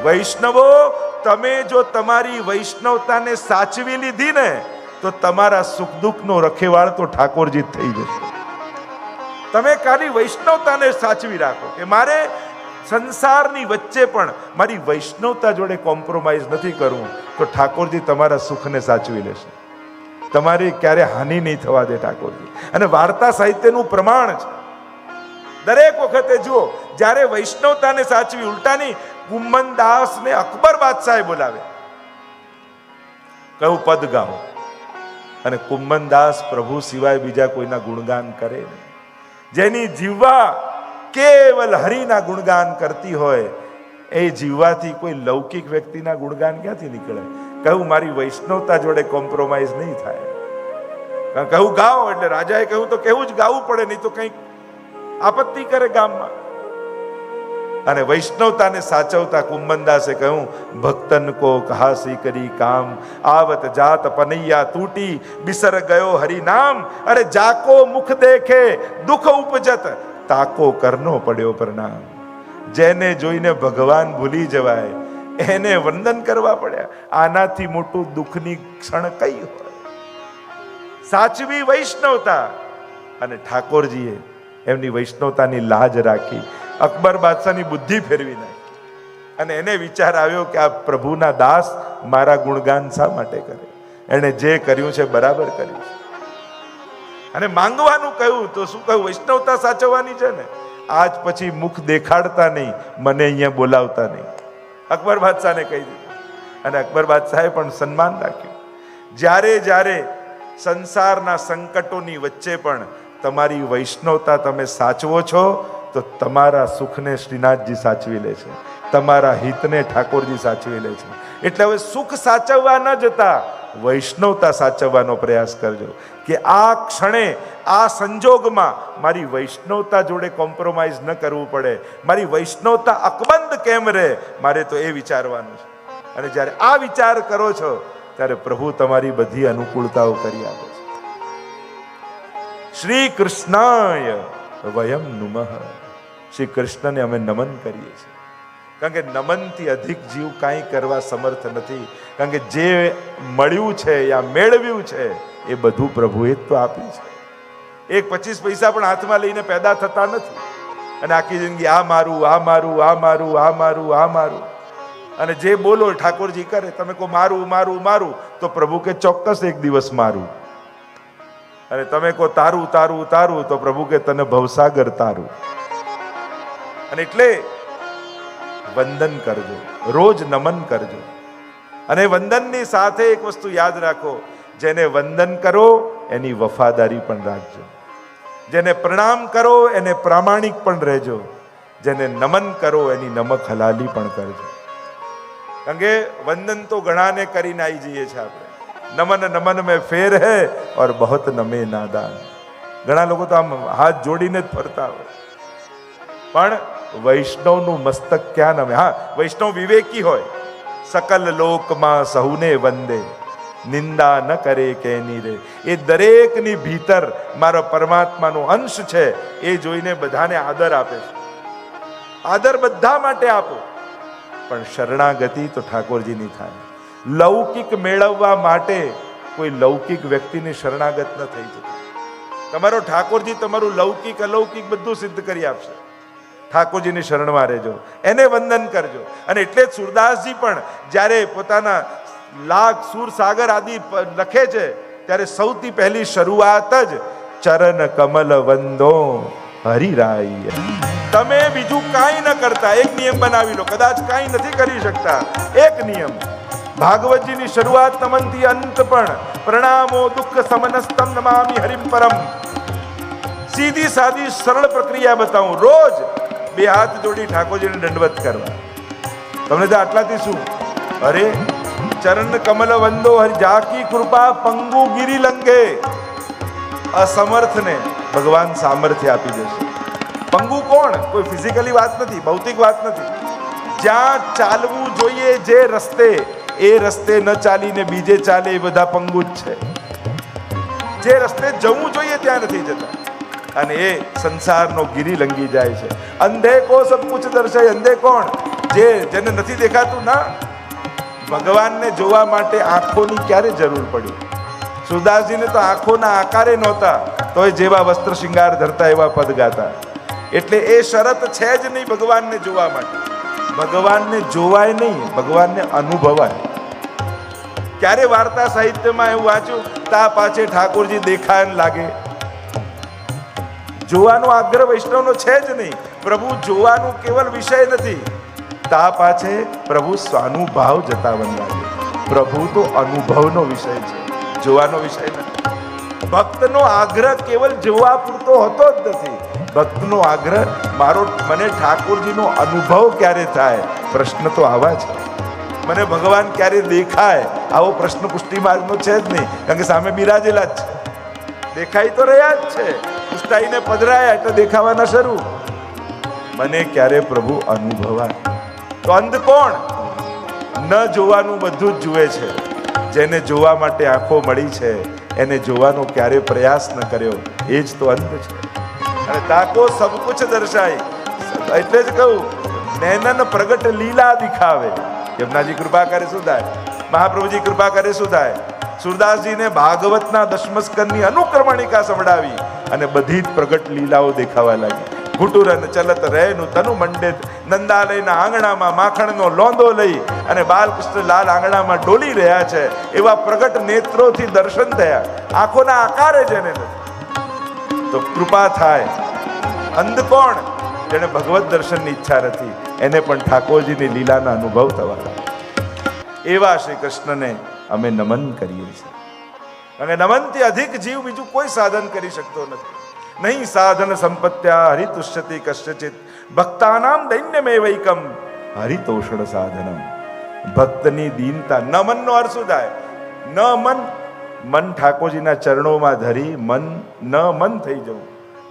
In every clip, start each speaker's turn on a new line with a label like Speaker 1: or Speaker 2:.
Speaker 1: વૈષ્ણવો, તમે જો તમારી વૈષ્ણવતાને સાચવી લીધી ને તો તમારા સુખ દુઃખનો રખેવાળ તો ઠાકોરજી જ થઈ જશે. તમે ખાલી વૈષ્ણવતાને સાચવી રાખો કે મારે સંસારની વચ્ચે પણ મારી વૈષ્ણવતા જોડે કોમ્પ્રોમાઇઝ નથી કરવું, તો ઠાકોરજી તમારા સુખને સાચવી લેશે. તમારી ક્યારે હાનિ નહીં થવા દે ઠાકોરજી. અને વાર્તા સાહિત્યનું પ્રમાણ છે. દરેક વખતે જુઓ, જ્યારે વૈષ્ણવતાને સાચવી, ઉલટાની કુંમનદાસને અકબર બાદશાહે બોલાવે, કયું પદ ગાઓ, અને કુંમનદાસ પ્રભુ સિવાય બીજા કોઈના ગુણગાન કરે નહીં. જેની જીવવા કેવલ હરિના ગુણગાન કરતી હોય એ જીવવાથી કોઈ લૌકિક વ્યક્તિના ગુણગાન ક્યાંથી નીકળે? કહ્યું મારી વૈષ્ણવતા જોડે કોમ્પ્રોમાઇઝ નહીં થાય. કહું ગાઓ એટલે રાજાએ કહ્યું તો કેવું જ ગાવું પડે, નહીં તો કંઈક આપત્તિ કરે ગામમાં. અને વૈષ્ણવતાને સાચવતા કુંમનદાસે કહ્યું, ભક્તન કો કહાસી કરી કામ, આવત જાત પનૈયા તૂટી, બિસર ગયો હરિ નામ, અરે જાકો મુખ દેખે દુઃખ ઉપજત, તાકો કરનો પડ્યો પ્રણામ. જેને જોઈને ભગવાન ભૂલી જવાય એને વંદન કરવા પડ્યા. આનાથી મોટું દુઃખની ક્ષણ કઈ હોય? સાચવી વૈષ્ણવતા. અને ઠાકોરજીએ એમની વૈષ્ણવતાની લાજ રાખી, અકબર બાદશાહની બુદ્ધિ ફેરવી નાખી. અને એને વિચાર આવ્યો કે આ પ્રભુના દાસ મારા ગુણગાન શા માટે કરે? એને જે કર્યું છે બરાબર કર્યું છે. અને માંગવાનું કહ્યું તો શું કહ્યું? વૈષ્ણવતા સાચવવાની છે ને, આજ પછી મુખ દેખાડતા નહીં, મને અહીંયા બોલાવતા નહીં. અકબર બાદશાહને કહી દીધું. અને અકબર બાદશાહે પણ સન્માન રાખ્યું. જ્યારે જ્યારે સંસારના સંકટોની વચ્ચે પણ તમારી વૈષ્ણવતા તમે સાચવો છો તો તમારા સુખને શ્રીનાથજી સાચવી લે છે, તમારા હિતને ઠાકોરજી સાચવી લે છે. એટલે હવે સુખ સાચવવા ન જતા વૈષ્ણવતા સાચવવાનો પ્રયાસ કરજો કે આ ક્ષણે, આ સંજોગમાં મારી વૈષ્ણવતા જોડે કોમ્પ્રોમાઇઝ ન કરવું પડે. મારી વૈષ્ણવતા અકબંધ કેમ રહે, મારે તો એ વિચારવાનું છે. અને જ્યારે આ વિચાર કરો છો ત્યારે પ્રભુ તમારી બધી અનુકૂળતાઓ કરી આપે છે. શ્રી કૃષ્ણાય વયમ નુમઃ. શ્રી કૃષ્ણને અમે નમન કરીએ છીએ, કારણ કે નમનથી અધિક જીવ કાંઈ કરવા સમર્થ નથી. કારણ કે જે મળ્યું છે યા મેળવ્યું છે એ બધું પ્રભુએ જ તો આપ્યું છે. એક 25 પૈસા પણ હાથમાં લઈને પેદા થતા નથી. અને આખી જિંદગી આ મારું, આ મારું, આ મારું, આ મારું, આ મારું, અને જે બોલો ઠાકોરજી કરે. તમે કહો મારું મારું મારું તો પ્રભુ કે ચોક્કસ એક દિવસ મારું. અને તમે કહો તારું તારું તારું તો પ્રભુ કે તને ભવસાગર તારું. અને એટલે વંદન કરજો, રોજ નમન કરજો. અને વંદનની સાથે એક વસ્તુ યાદ રાખો, જેને વંદન કરો એની વફાદારી પણ રાખજો, જેને પ્રણામ કરો એને પ્રામાણિક પણ રહેજો, જેને નમન કરો એની નમક હલાલી પણ કરજો. કારણ કે વંદન તો ઘણાને કરીને આવી જઈએ છીએ આપણે. નમન નમન મેં ફેર હૈ ઓર બહોત નમે નાદાન. ઘણા લોકો તો આમ હાથ જોડીને જ ફરતા હોય, પણ વૈષ્ણવનું મસ્તક ક્યાં નમે? હા, વૈષ્ણવ વિવેકી હોય, સકલ લોકમાં સહુને વંદે, નિંદા ન કરે કેની રે. એ દરેકની ભીતર મારો પરમાત્માનો અંશ છે એ જોઈને બધાને આદર આપે છે. આદર બધા માટે આપો, પણ શરણાગતિ તો ઠાકોરજીની થાય. લૌકિક મેળવવા માટે કોઈ લૌકિક વ્યક્તિની શરણાગત ન થઈ જતી. તમારો ઠાકોરજી તમારું લૌકિક અલૌકિક બધું સિદ્ધ કરી આપશે. ઠાકોરજીની શરણમાં રહેજો, એને વંદન કરજો. અને એટલે જ સુરદાસજી પણ જ્યારે પોતાના લાખ સુર સાગર આદિ લખે છે ત્યારે સૌથી પહેલી શરૂઆત જ ચરણ કમલ વંદો હરિરાય. તમે બીજું કાંઈ ન કરતા, એક નિયમ બનાવી લો. કદાચ કાંઈ નથી કરી શકતા, એક નિયમ. ભાગવતજીની શરૂઆત નમનથી અંત પણ પ્રણામો દુઃખ સમનસ્તમ નમામિ હરિમ પરમ. સીધી સાદી સરળ પ્રક્રિયા બતાવું. રોજ 2 હાથ જોડી ઠાકોરજીને દંડવત કરવા. તમને તો આટલાથી શું? અરે ચરણ કમલ વંદો હરિ જાકી કૃપા પંગુ ગિરી લંગે. અસમર્થને ભગવાન સામર્થ્ય આપી દેશે. પંગુ કોણ? કોઈ ફિઝિકલી વાત નથી, ભૌતિક વાત નથી. જ્યાં ચાલવું જોઈએ જે રસ્તે, એ રસ્તે ન ચાલીને બીજે ચાલે એ બધા પંગુ જ છે. જે રસ્તે જવું જોઈએ ત્યાં નથી જતા, અને એ સંસારનો ગિરી લંગી જાય છે. અંધે કો સબ કુછ દર્શાય. અંધે કોણ? જેને નથી દેખાતું ના, ભગવાનને જોવા માટે આંખોની ક્યારે જરૂર પડી? સુરદાસજીને તો આંખોના આકારે નહોતા, તોય જેવા વસ્ત્ર શિંગાર ધરતા એવા પદ ગાતા. એટલે એ શરત છે જ નહીં ભગવાનને જોવા માટે. ભગવાનને જોવાય નહીં, ભગવાનને અનુભવાય. ક્યારે વાર્તા સાહિત્યમાં એવું વાંચ્યું, તા પાછે ઠાકોરજી દેખાય લાગે? જોવાનો આગ્રહ વૈષ્ણવનો છે જ નહીં. પ્રભુ જોવાનું કેવલ વિષય નથી, તા પાછે પ્રભુ સ્વાનુભાવ જતાવન લાગે. પ્રભુ તો અનુભવનો વિષય છે, જોવાનો વિષય નથી. ભક્તનો આગ્રહ કેવલ જોવા પૂરતો હોતો જ નથી. ભક્તનો આગ્રહ મને ઠાકોરજીનો અનુભવ ક્યારે થાય? પ્રશ્ન તો આવા છે. મને ભગવાન ક્યારે દેખાય? આવો પ્રશ્ન પુષ્ટિ માર્ગનો છે જ નહીં, કારણ કે સામે બિરાજેલા જ છે. દેખાઈ તો રહ્યા જ છે, પુષ્ટાઈને પધરાયા એટલે દેખાવાના શરૂ. મને ક્યારે પ્રભુ અનુભવાય? તો અંધ કોણ? ન જોવાનું બધું જ જુએ છે. જેને જોવા માટે આંખો મળી છે, એને જોવાનો ક્યારે પ્રયાસ ન કર્યો, એ જ તો અંધ છે. અને તાકો સબ કુછ દર્શાય, એટલે જ કહું, નૈનન પ્રગટ લીલા દિખાવે. યમુનાજી કૃપા કરે શું થાય? મહાપ્રભુજી કૃપા કરે શું થાય? સુરદાસજીને ભાગવતના દશમસ્કંદની અનુક્રમણિકા સંભળાવી અને બધી જ પ્રગટ લીલાઓ દેખાવા લાગી. ઘુટુરન ચલત રહેનું તનુ મંડિત, નંદાલયના આંગણામાં માખણનો લોંદો લઈ અને બાલકૃષ્ણ લાલ આંગણામાં ડોલી રહ્યા છે, એવા પ્રગટ નેત્રોથી દર્શન થયા. આંખોના આકારે જેને નથી, તો કૃપા થાય. અંધ કોણ? જેને ભગવત દર્શનની ઈચ્છા નથી, એને પણ ઠાકોરજીની લીલાના અનુભવ થવા લાગે. એવા શ્રી કૃષ્ણને અમે નમન કરીએ છીએ. અને નમનથી અધિક જીવ બીજું કોઈ સાધન કરી શકતો નથી. નહીં સાધન સંપત્ત્યા હરિતુષ્યતિ કશ્યચિત, ભક્તાનામ દૈન્યમેવૈકમ હરિતોષણ સાધનમ. ભક્તની દીનતા. નમનનો અર્થ શું થાય? ન મન, મન ઠાકોરજીના ચરણોમાં ધરી મન થઈ જવું,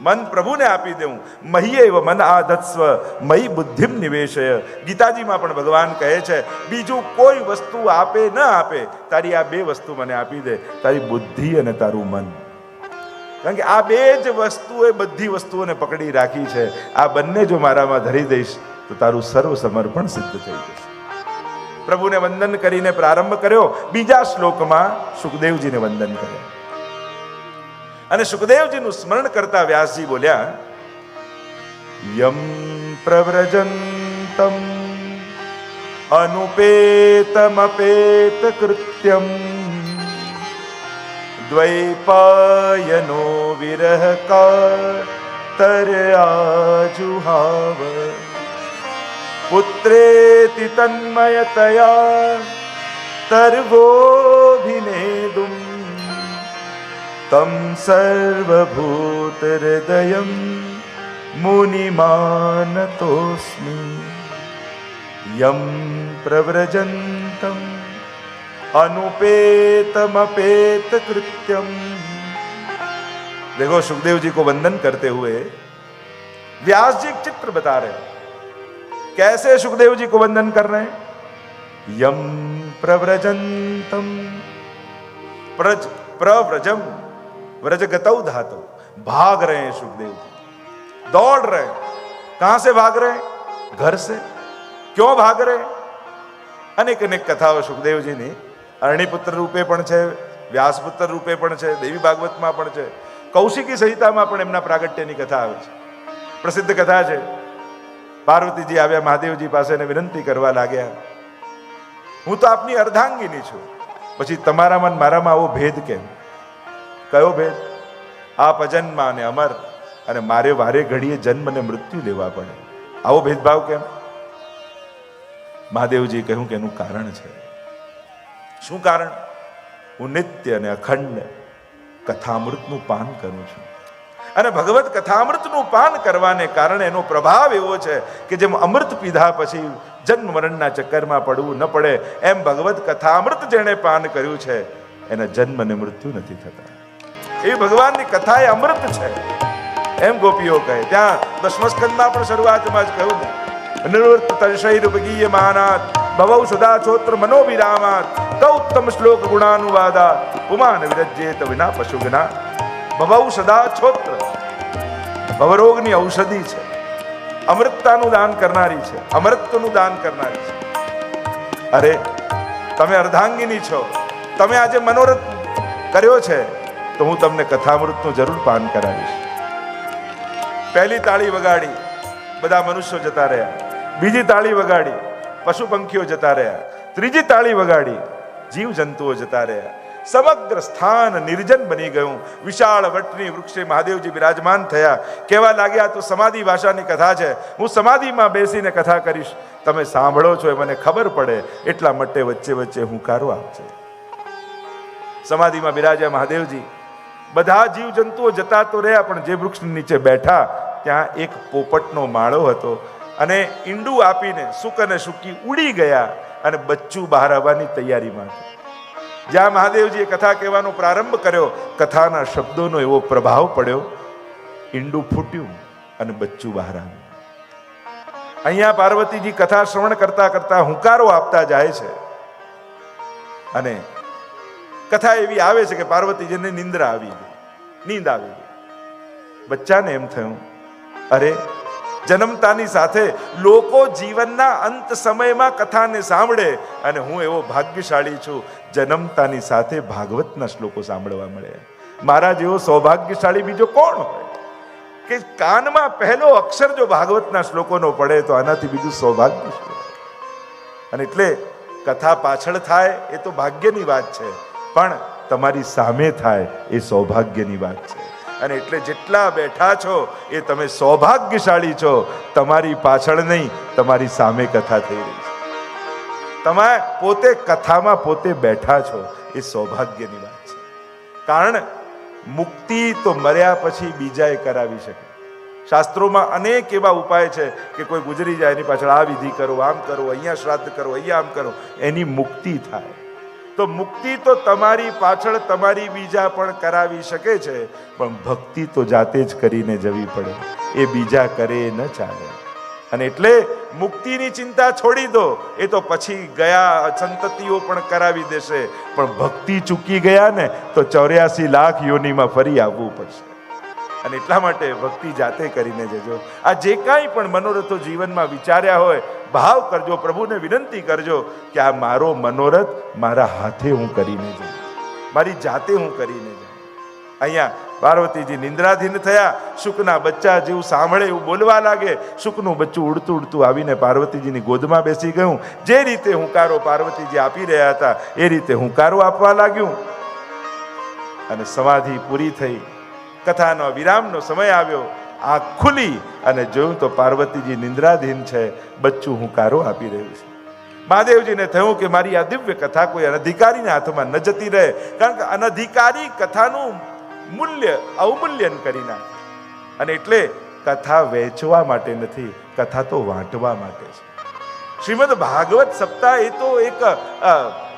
Speaker 1: મન પ્રભુને આપી દેવું. મહીએવ મન આધત્સ્વ મયી બુદ્ધિમ નિવેશય. ગીતાજીમાં પણ ભગવાન કહે છે, બીજું કોઈ વસ્તુ આપે ન આપે, તારી આ બે વસ્તુ મને આપી દે, તારી બુદ્ધિ અને તારું મન. કારણ કે આ બે જ વસ્તુએ બધી વસ્તુઓને પકડી રાખી છે. આ બંને જો મારામાં ધરી દઈશ તો તારું સર્વ સમર્પણ સિદ્ધ થઈ જશે. પ્રભુને વંદન કરીને પ્રારંભ કર્યો. બીજા શ્લોકમાં સુખદેવજીને વંદન કર્યા અને સુખદેવજીનું સ્મરણ કરતા વ્યાસજી બોલ્યા, યમ પ્રવ્રજંતમ અનુપેતમપેત કૃત્યમ દ્વૈપાયનો વિરહ કાતર્યાજુહાવ પુત્રેતિ તન્મયતયા તર્વોભિનેદુમ તમ સર્વભૂત હૃદયમ મુનિમાનતોસ્મિ યમ પ્રવ્રજંતમ अनुपेतमपेत कृत्यम. देखो, सुखदेव जी को वंदन करते हुए व्यास जी एक चित्र बता रहे हैं. कैसे सुखदेव जी को वंदन कर रहे हैं? यम प्रव्रजंतम, प्रव्रजम, व्रजगतौ धातु, भाग रहे हैं सुखदेव जी, दौड़ रहे हैं. कहां से भाग रहे हैं? घर से. क्यों भाग रहे हैं? अनेक अनेक कथाओं सुखदेव जी ने અરણીપુત્ર રૂપે પણ છે, વ્યાસપુત્ર રૂપે પણ છે, દેવી ભાગવતમાં પણ છે, કૌશિકી સંહિતામાં પણ એમના પ્રાગટ્યની કથા આવે છે. પ્રસિદ્ધ કથા છે. પાર્વતીજી આવ્યા મહાદેવજી પાસે અને વિનંતી કરવા લાગ્યા, હું તો આપની અર્ધાંગીની છું, પછી તમારામાં મારામાં આવો ભેદ કેમ? કયો ભેદ? આપ અજન્મા અને અમર, અને મારે વારે ઘડીએ જન્મ અને મૃત્યુ લેવા પડે, આવો ભેદભાવ કેમ? મહાદેવજી કહ્યું કે એનું કારણ છે. શું કારણ? હું નિત્ય અને અખંડ કથામૃતનું પાન કરું છું, અને ભગવત કથામૃતનું પાન કરવાને કારણે એનો પ્રભાવ એવો છે કે જેમ અમૃત પીધા પછી જન્મ મરણના ચક્કરમાં પડવું ન પડે, એમ ભગવત કથામૃત જેણે પાન કર્યું છે એના જન્મ અને મૃત્યુ નથી થતા. એવી ભગવાનની કથા એ અમૃત છે, એમ ગોપીઓ કહે. ત્યાં દશમસ્કંદમાં પણ શરૂઆતમાં જ કહ્યું ને, નિવૃત્ત તર્ષૈરુપગીય માનાત ભવૌ સદા છોત્ર મનોવિરામાત ગૌતમ શ્લોક ગુણાનુવાદાત પુમાન વિરજ્યેત વિના પશુગના. ભવૌ સદા છોત્ર, ભવરોગની ઔષધિ છે, અમૃત અમરતાનું દાન કરનારી છે, અમરત્વનું દાન કરનારી છે. અરે તમે અર્ધાંગિની છો, તમે આજે મનોરથ કર્યો છે, તો હું તમને કથામૃતનું જરૂર પાન કરાવીશ. પહેલી તાળી વગાડી, બધા મનુષ્યો જતા રહ્યા. બીજી તાળી વગાડી, પશુ પંખીઓ જતા રહ્યા. ત્રીજી તાળી વગાડી, જીવ જંતુઓ જતા રહ્યા. સમગ્ર સ્થાન નિર્જન બની ગયું. વિશાળ વટની વૃક્ષે મહાદેવજી બિરાજમાન થયા. કહેવા લાગ્યા, તો સમાધિ ભાષાની કથા છે, હું સમાધિમાં બેસીને કથા કરીશ, તમે સાંભળો છો એ મને ખબર પડે, એટલા માટે વચ્ચે વચ્ચે હુંકારો આપશે. સમાધિમાં બિરાજ્યા મહાદેવજી. બધા જીવ જંતુઓ જતા તો રહ્યા, પણ જે વૃક્ષ નીચે બેઠા ત્યાં એક પોપટનો માળો હતો, અને ઈંડું આપીને સુક અને સુકી ઉડી ગયા, અને બચ્ચું બહાર આવવાની તૈયારીમાં હતું. જ્યાં મહાદેવજીએ કથા કહેવાનો પ્રારંભ કર્યો, કથાના શબ્દોનો એવો પ્રભાવ પડ્યો, ઈંડું ફૂટ્યું અને બચ્ચું બહાર આવ્યું. અહીંયા પાર્વતીજી કથા શ્રવણ કરતા કરતા હુંકારો આપતા જાય છે, અને કથા એવી આવે છે કે પાર્વતીજીને નિંદ્રા આવી ગઈ, નીંદ આવી ગઈ. બચ્ચાને એમ થયું, અરે જન્મતાની સાથે લોકો જીવનના અંત સમયમાં કથાને સાંભળે, અને હું એવો ભાગ્યશાળી છું, જન્મતાની સાથે ભાગવતના શ્લોકો સાંભળવા મળે. મારા જેવો સૌભાગ્યશાળી બીજો કોણ હોય કે કાનમાં પહેલો અક્ષર જો ભાગવતના શ્લોકોનો પડે, તો આનાથી બીજું સૌભાગ્ય શું? અને એટલે કથા પાછળ થાય એ તો ભાગ્યની વાત છે, પણ તમારી સામે થાય એ સૌભાગ્યની વાત છે. અને એટલે જેટલા બેઠા છો એ તમે સૌભાગ્યશાળી છો. તમારી પાછળ નહીં, તમારી સામે કથા થઈ રહી છે. તમે પોતે કથામાં પોતે બેઠા છો, એ સૌભાગ્યની વાત છે. કારણ મુક્તિ તો મર્યા પછી બીજાએ કરાવી શકે. શાસ્ત્રોમાં અનેક એવા ઉપાય છે કે કોઈ ગુજરી જાય, એની પાછળ આ વિધિ કરો, આમ કરો, અહીંયા શ્રાદ્ધ કરો, અહીંયા આમ કરો, એની મુક્તિ થાય. તો મુક્તિ તો તમારી પાછળ તમારી બીજા પણ કરાવી શકે છે, પણ ભક્તિ તો જાતે જ કરીને જવી પડે, એ બીજા કરે ન ચાલે. અને એટલે મુક્તિની ચિંતા છોડી દો, એ તો પછી ગયા સંતતિઓ પણ કરાવી દેશે, પણ ભક્તિ ચૂકી ગયા ને તો 84 લાખ યોનિમાં ફરી આવવું પડશે. અને એટલા માટે ભક્તિ જાતે કરીને જજો. આ જે કાંઈ પણ મનોરથો જીવનમાં વિચાર્યા હોય, ભાવ કરજો, પ્રભુને વિનંતી કરજો કે આ મારો મનોરથ મારા હાથે હું કરીને જાઉં, મારી જાતે હું કરીને જાઉં. અહીંયા પાર્વતીજી નિંદ્રાધીન થયા. શુકના બચ્ચા જેવું સાંભળે એવું બોલવા લાગે. શુકનું બચ્ચું ઉડતું ઉડતું આવીને પાર્વતીજીની ગોદમાં બેસી ગયું. જે રીતે હુંકારો પાર્વતીજી આપી રહ્યા હતા, એ રીતે હુંકારો આપવા લાગ્યું. અને સમાધિ પૂરી થઈ. કથાનો વિરામનો સમય આવ્યો. આંખ ખુલી અને જોયું તો પાર્વતીજી નિંદ્રાધીન છે, બચ્ચું હુંકારો આપી રહ્યું છે. મહાદેવજીને થયું કે મારી આ દિવ્ય કથા કોઈ અનધિકારીના હાથમાં ન જતી રહે, કારણ કે અનધિકારી કથાનું મૂલ્ય અવમૂલ્યન કરી નાખે. અને એટલે કથા વેચવા માટે નથી, કથા તો વાંટવા માટે છે. શ્રીમદ ભાગવત સપ્તાહ એ તો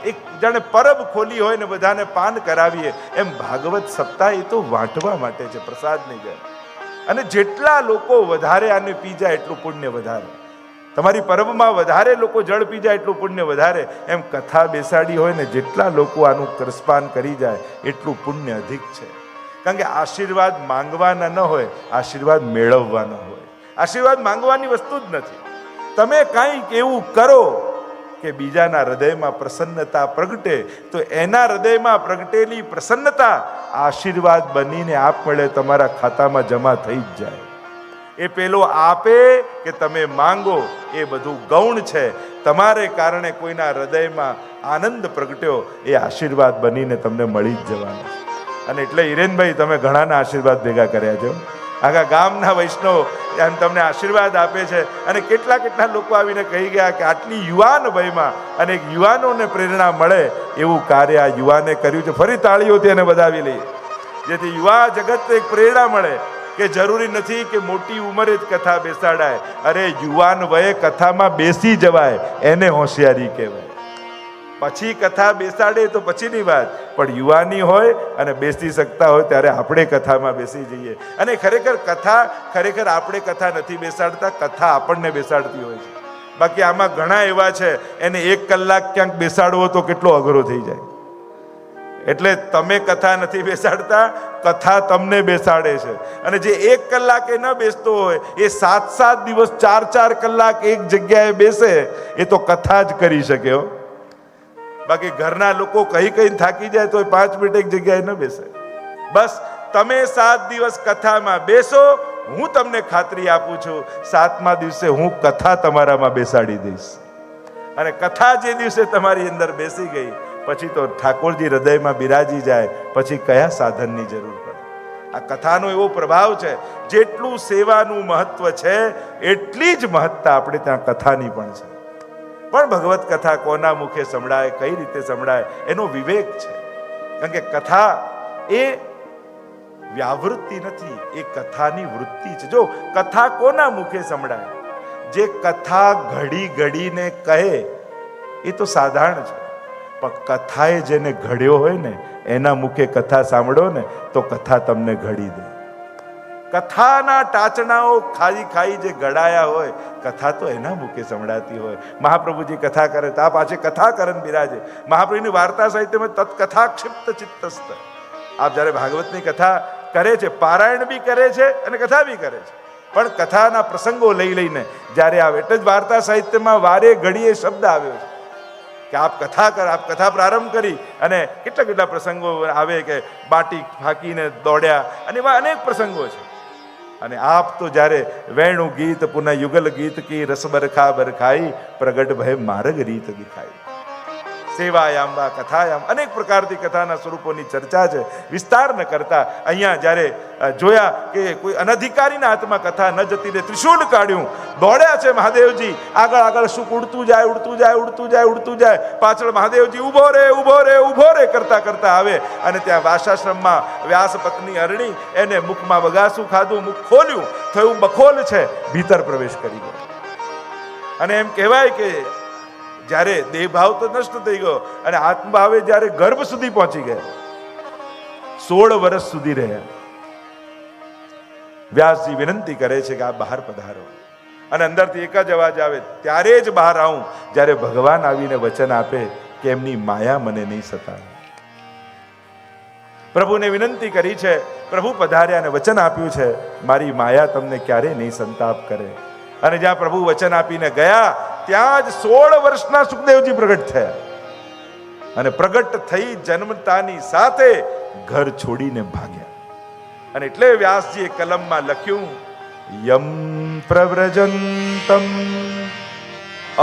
Speaker 1: એક જાણે પરબ ખોલી હોય ને બધાને પાન કરાવીએ, એમ ભાગવત સપ્તાહ એ તો વાંટવા માટે છે, પ્રસાદની જેમ. અને જેટલા લોકો વધારે આને પી જાય એટલું પુણ્ય વધારે. તમારી પરબમાં વધારે લોકો જળ પી જાય એટલું પુણ્ય વધારે. એમ કથા બેસાડી હોય ને જેટલા લોકો આનું રસપાન કરી જાય એટલું પુણ્ય અધિક છે. કારણ કે આશીર્વાદ માંગવાના ન હોય, આશીર્વાદ મેળવવાના હોય. આશીર્વાદ માંગવાની વસ્તુ જ નથી. તમે કાંઈક એવું કરો કે બીજાના હૃદયમાં પ્રસન્નતા પ્રગટે, તો એના હૃદયમાં પ્રગટેલી પ્રસન્નતા આશીર્વાદ બનીને આપમેળે તમારા ખાતામાં જમા થઈ જ જાય. એ પેલો આપે કે તમે માંગો એ બધું ગૌણ છે. તમારે કારણે કોઈના હૃદયમાં આનંદ પ્રગટ્યો, એ આશીર્વાદ બનીને તમને મળી જ જવાનો. અને એટલે હિરેનભાઈ, તમે ઘણાના આશીર્વાદ ભેગા કર્યા છો. આખા ગામના વૈષ્ણવ તમને આશીર્વાદ આપે છે. અને કેટલા કેટલા લોકો આવીને કહી ગયા કે આટલી યુવાન વયમાં અને યુવાનોને પ્રેરણા મળે એવું કાર્ય આ યુવાને કર્યું છે. ફરી તાળીઓથી એને વધાવી લઈએ, જેથી યુવા જગત એક પ્રેરણા મળે કે જરૂરી નથી કે મોટી ઉંમરે જ કથા બેસાડાય. અરે યુવાન વયે કથામાં બેસી જવાય, એને હોશિયારી કહેવાય. પછી કથા બેસાડે તો પછીની વાત, પણ યુવાની હોય અને બેસી શકતા હોય ત્યારે આપણે કથામાં બેસી જઈએ. અને ખરેખર આપણે કથા નથી બેસાડતા, કથા આપણને બેસાડતી હોય છે. બાકી આમાં ઘણા એવા છે, એને 1 કલાક ક્યાંક બેસાડવો તો કેટલો અઘરો થઈ જાય. એટલે તમે કથા નથી બેસાડતા, કથા તમને બેસાડે છે. અને જે 1 કલાકે ન બેસતો હોય એ 7-7 દિવસ 4-4 કલાક એક જગ્યાએ બેસે, એ તો કથા જ કરી શકે હો. બાકી ઘરના લોકો કઈ થાકી જાય તો 5 મિનિટ એક જગ્યાએ ન બેસે. બસ તમે 7 દિવસ કથામાં બેસો, હું તમને ખાતરી આપું છું 7મા દિવસે હું કથા તમારામાં બેસાડી દઈશ. અને કથા જે દિવસે તમારી અંદર બેસી ગઈ પછી તો ઠાકોરજી હૃદયમાં બિરાજી જાય, પછી કયા સાધનની જરૂર પડે. આ કથાનો એવો પ્રભાવ છે, જેટલું સેવાનું મહત્વ છે એટલી જ મહત્તા આપણે ત્યાં કથાની પણ છે. પણ ભગવત કથા કોના મુખે સંભળાય, કઈ રીતે સંભળાય, એનો વિવેક છે. કારણ કે કથા એ વ્યાવૃત્તિ નથી, એ કથાની વૃત્તિ છે. જો કથા કોના મુખે સંભળાય, જે કથા ઘડી ઘડીને કહે એ તો સાધારણ છે, પણ કથાએ જેને ઘડ્યો હોય ને એના મુખે કથા સાંભળો ને તો કથા તમને ઘડી દે. કથાના ટાચણાઓ ખાઈ જે ઘડાયા હોય, કથા તો એના મુખે સંભળાતી હોય. મહાપ્રભુજી કથા કરે તો આ પાછે કથા કરન બિરાજે. મહાપ્રભુની વાર્તા સાહિત્યમાં તત્કથા ક્ષિપ્ત ચિત્તસ્થ. આપ જ્યારે ભાગવતની કથા કરે છે, પારાયણ બી કરે છે અને કથા બી કરે છે, પણ કથાના પ્રસંગો લઈને જ્યારે આવે એટલે જ વાર્તા સાહિત્યમાં વારે ઘડીએ શબ્દ આવ્યો છે કે આપ કથા કર, આપ કથા પ્રારંભ કરી. અને કેટલા પ્રસંગો આવે કે બાટી ફાંકીને દોડ્યા, અને એવા અનેક પ્રસંગો છે. અને આપ તો જ્યારે વેણુ ગીત પુનઃ યુગલ ગીત કી રસ બરખા બરખાઈ, પ્રગટ ભય માર્ગ રીત દિખાઈ. સેવાયામ વા કથાયામ અનેક પ્રકારથી કથાના સ્વરૂપોની ચર્ચા છે. વિસ્તાર ન કરતા અહીંયા જ્યારે જોયા કે કોઈ અનધિકારીના હાથમાં કથા ન જતી રહે, ત્રિશૂલ કાઢ્યું, દોડ્યા છે મહાદેવજી. આગળ શું ઉડતું જાય, પાછળ મહાદેવજી ઊભો રે કરતા આવે. અને ત્યાં વાસાશ્રમમાં વ્યાસ પત્ની અરણી, એને મુખમાં બગાસું ખાધું, મુખ ખોલ્યું, થયું બખોલ છે, ભીતર પ્રવેશ કરી ગયો. અને એમ કહેવાય કે જ્યારે દેહભાવ તો નષ્ટ થઈ ગયો અને આત્મભાવે જ્યારે ગર્ભ સુધી પહોંચી ગયા, 16 વર્ષ સુધી રહ્યા. વ્યાસજી વિનંતી કરે છે કે આ બહાર પધારો. અને અંદરથી એક જ અવાજ આવે, ત્યારે જ બહાર આવું જ્યારે ભગવાન આવીને વચન આપે કે એમની માયા મને નહીં સતાવે. પ્રભુને વિનંતી કરી છે, પ્રભુ પધાર્યા અને વચન આપ્યું છે મારી માયા તમને ક્યારે નહીં સંતાપ કરે. અને જ્યાં પ્રભુ વચન આપીને ગયા ત્યાં જ 16 વર્ષના સુખદેવજી પ્રગટ થયા. અને પ્રગટ થઈ જન્મતાની સાથે ઘર છોડીને ભાગ્યા. અને એટલે વ્યાસજીએ કલમમાં લખ્યું, યમ પ્રવ્રજંતમ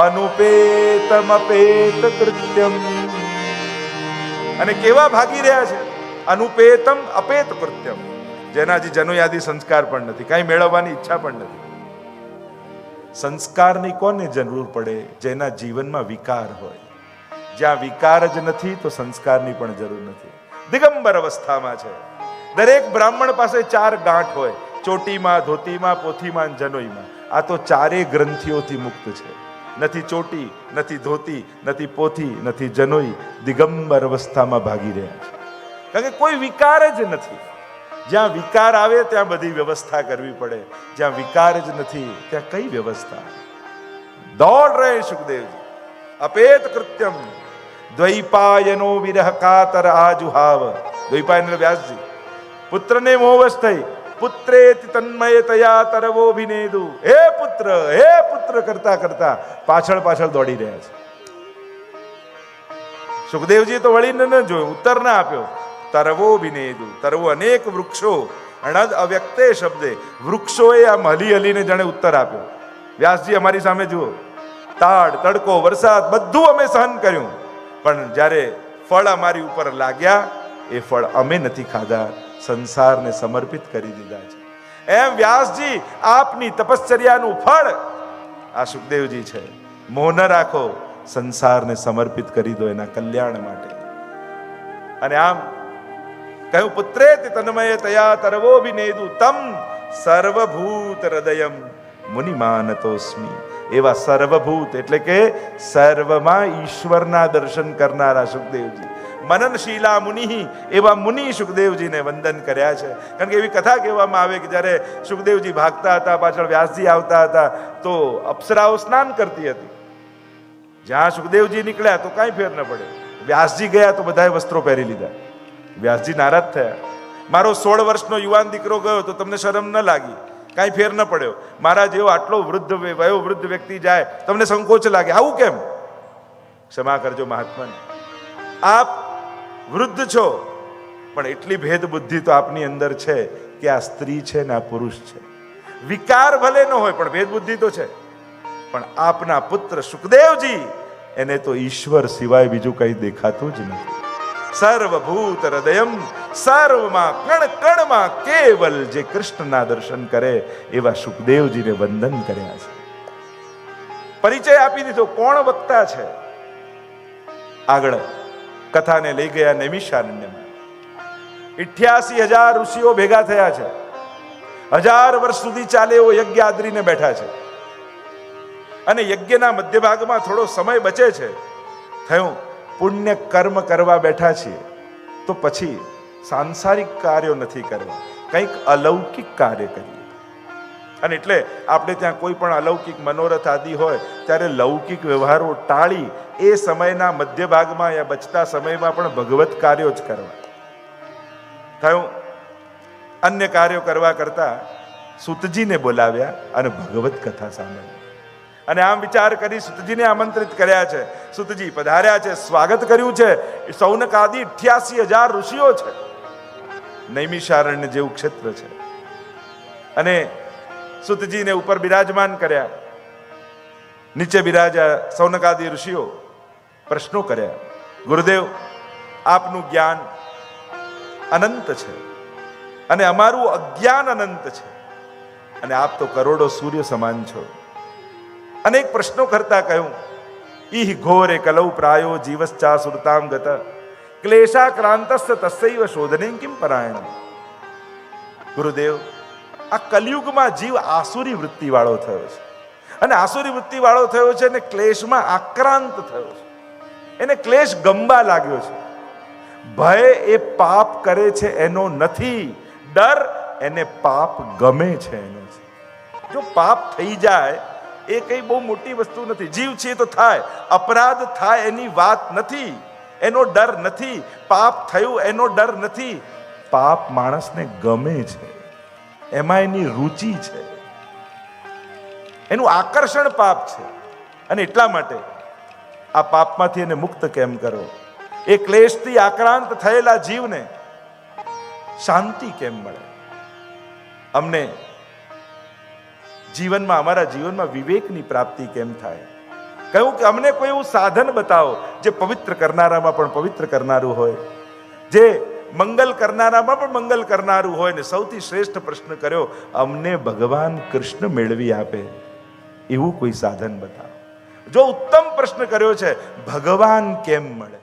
Speaker 1: અનુપેતમ અપેત કૃત્યમ. અને કેવા ભાગી રહ્યા છે, અનુપેતમ અપેત કૃત્યમ, જેના હજી જનોયાદી સંસ્કાર પણ નથી, કાંઈ મેળવવાની ઈચ્છા પણ નથી. સંસ્કારની કોને જરૂર પડે? જેના જીવનમાં વિકાર હોય. જ્યાં વિકાર જ નથી તો સંસ્કારની પણ જરૂર નથી. દિગંબર અવસ્થામાં છે. દરેક બ્રાહ્મણ પાસે 4 ગાંઠ હોય, ચોટીમાં, ધોતીમાં, પોથીમાં, જનોઈમાં. આ તો 4 ગ્રંથિઓથી મુક્ત છે. નથી ચોટી, નથી ધોતી, નથી પોથી, નથી જનોઈ. દિગંબર અવસ્થામાં ભાગી રહ્યા છે, કારણ કે કોઈ વિકાર જ નથી. જ્યાં વિકાર આવે ત્યાં બધી વ્યવસ્થા કરવી પડે, જ્યાં વિકાર જ નથી ત્યાં કઈ વ્યવસ્થા? દોડ રહે સુખદેવજી. અપેત કૃત્યમ દ્વૈપાયનો વિરહ કાતર આજુહાવ. દ્વૈપાયન વ્યાસજી પુત્રને મોહવશ થઈ, પુત્રેતિ તન્મયતયા તરવોભિનેદુ. હે પુત્ર કરતા પાછળ દોડી રહ્યા છે. સુખદેવજી તો વળીને ન જોયું, ઉત્તર ના આપ્યો. તરવો બિનેદુ, તરવો અનેક વૃક્ષો, અણદ અવ્યક્તે શબ્દે વૃક્ષોએ આમ હલીને જાણે ઉત્તર આપ્યો. વ્યાસજી અમારી સામે જુઓ, તાડ તડકો વરસાદ બધું અમે સહન કર્યું, પણ જ્યારે ફળ અમારી ઉપર લાગ્યા એ ફળ અમે નથી ખાધા, સંસારને સમર્પિત કરી દીધા છે. એમ વ્યાસજી આપની તપશ્ચર્યાનું ફળ આ સુખદેવજી છે. મોહ ન રાખો, સંસારને સમર્પિત કરી દો એના કલ્યાણ માટે. અને આમ કહ્યું, પુત્રેતિ તન્મય તયા તરવોભિનેદુ તમ સર્વભૂત હૃદયમ મુનિમાનતોસ્મિ. એવા સર્વભૂત એટલે કે સર્વમાં ઈશ્વરના દર્શન કરનારા સુખદેવજી, મનનશીલા મુનિ, એવા મુનિ સુખદેવજીને વંદન કર્યા છે. કારણ કે એવી કથા કહેવામાં આવે કે જ્યારે સુખદેવજી ભાગતા હતા, પાછળ વ્યાસજી આવતા હતા, તો અપ્સરાઓ સ્નાન કરતી હતી. જ્યાં સુખદેવજી નીકળ્યા તો કાંઈ ફેર ન પડે, વ્યાસજી ગયા તો બધાએ વસ્ત્રો પહેરી લીધા. વ્યાસજી નારાજ થયા. મારો 16 વર્ષનો યુવાન દીકરો ગયો તો તમને શરમ ન લાગી? કાંઈ ફેર ન પડ્યો. મારા જેવો આટલો વયોવૃદ્ધ વ્યક્તિ જાય તમને સંકોચ લાગે, આવું કેમ? ક્ષમા કરજો મહાત્માને, આપ વૃદ્ધ છો પણ એટલી ભેદ બુદ્ધિ તો આપની અંદર છે કે આ સ્ત્રી છે ને આ પુરુષ છે. વિકાર ભલે ન હોય પણ ભેદ બુદ્ધિ તો છે. પણ આપના પુત્ર સુખદેવજી, એને તો ઈશ્વર સિવાય બીજું કંઈ દેખાતું જ નથી. સર્વભૂત હૃદયમ, સર્વમાં કણ કણમાં કેવલ જે કૃષ્ણના દર્શન કરે એવા સુખદેવજીને વંદન કર્યા છે. પરિચય આપી દીધો કોણ વક્તા છે. આગળ કથાને લઈ ગયા નૈમિષારણ્યમાં. 88,000 ઋષિઓ ભેગા થયા છે. 1000 વર્ષ સુધી ચાલે એવો યજ્ઞ આદરીને બેઠા છે. અને યજ્ઞના મધ્ય ભાગમાં થોડો સમય બચે છે. થયું પુણ્ય કર્મ કરવા બેઠા છીએ તો પછી સાંસારિક કાર્યો નથી કરવા, કંઈક અલૌકિક કાર્ય કરીએ. અને એટલે આપણે ત્યાં કોઈ પણ અલૌકિક મનોરથ આદિ હોય ત્યારે લૌકિક વ્યવહારો ટાળી એ સમયના મધ્ય ભાગમાં યા બચતા સમયમાં પણ ભગવત કાર્યો જ કરવા. થયું અન્ય કાર્યો કરવા કરતા સૂતજીને બોલાવ્યા અને ભગવત કથા સાંભળી. અને આમ વિચાર કરી સૂતજીને આમંત્રિત કર્યા છે. સૂતજી પધાર્યા છે, સ્વાગત કર્યું છે. સૌનક આદિ 88,000 ઋષિઓ છે. નૈમિષારણ્ય જેવું ક્ષેત્ર છે. અને સૂતજીને ઉપર બિરાજમાન કર્યા. નીચે બિરાજ્યા સૌનક આદિ ઋષિઓ. પ્રશ્નો કર્યા. ગુરુદેવ, આપનું જ્ઞાન અનંત છે અને અમારું અજ્ઞાન અનંત છે, અને આપ તો કરોડો સૂર્ય સમાન છો. અનેક પ્રશ્નો કરતા કહ્યું, ઈહ ઘોરે કલૌ પ્રાયો જીવશ્ચા સુરતામ ગત ક્લેશાક્રાંતસ્ય તસ્યૈવ શોધને કિમ પરાયણ. ગુરુદેવ, આ કલયુગમાં જીવ આસુરી વૃત્તિ વાળો થયો છે. અને આસુરી વૃત્તિ વાળો થયો છે અને ક્લેશમાં આક્રાંત થયો છે. એને ક્લેશ ગમવા લાગ્યો છે. ભય એ પાપ કરે છે એનો નથી, ડર એને પાપ ગમે છે એનો છે. જો પાપ થઈ જાય એ કઈ બહુ મોટી વસ્તુ નથી. જીવ છે તો થાય, અપરાધ થાય એની વાત નથી, એનો ડર નથી. પાપ થયું એનો ડર નથી. પાપ માણસને ગમે છે, એમાં એની રુચિ છે, એનું આકર્ષણ પાપ છે. અને એટલા માટે આ પાપમાંથી એને મુક્ત કેમ કરો? એ ક્લેશથી આક્રાંત થયેલા જીવને શાંતિ કેમ મળે? અમને જીવનમાં, અમારા જીવનમાં વિવેકની પ્રાપ્તિ કેમ થાય? કહ્યું કે અમને કોઈ એવું સાધન બતાવો જે પવિત્ર કરનારામાં પણ પવિત્ર કરનારું હોય, જે મંગલ કરનારામાં પણ મંગલ કરનારું હોય. ને સૌથી શ્રેષ્ઠ પ્રશ્ન કર્યો, અમને ભગવાન કૃષ્ણ મેળવી આપે એવું કોઈ સાધન બતાવો. જો ઉત્તમ પ્રશ્ન કર્યો છે, ભગવાન કેમ મળે?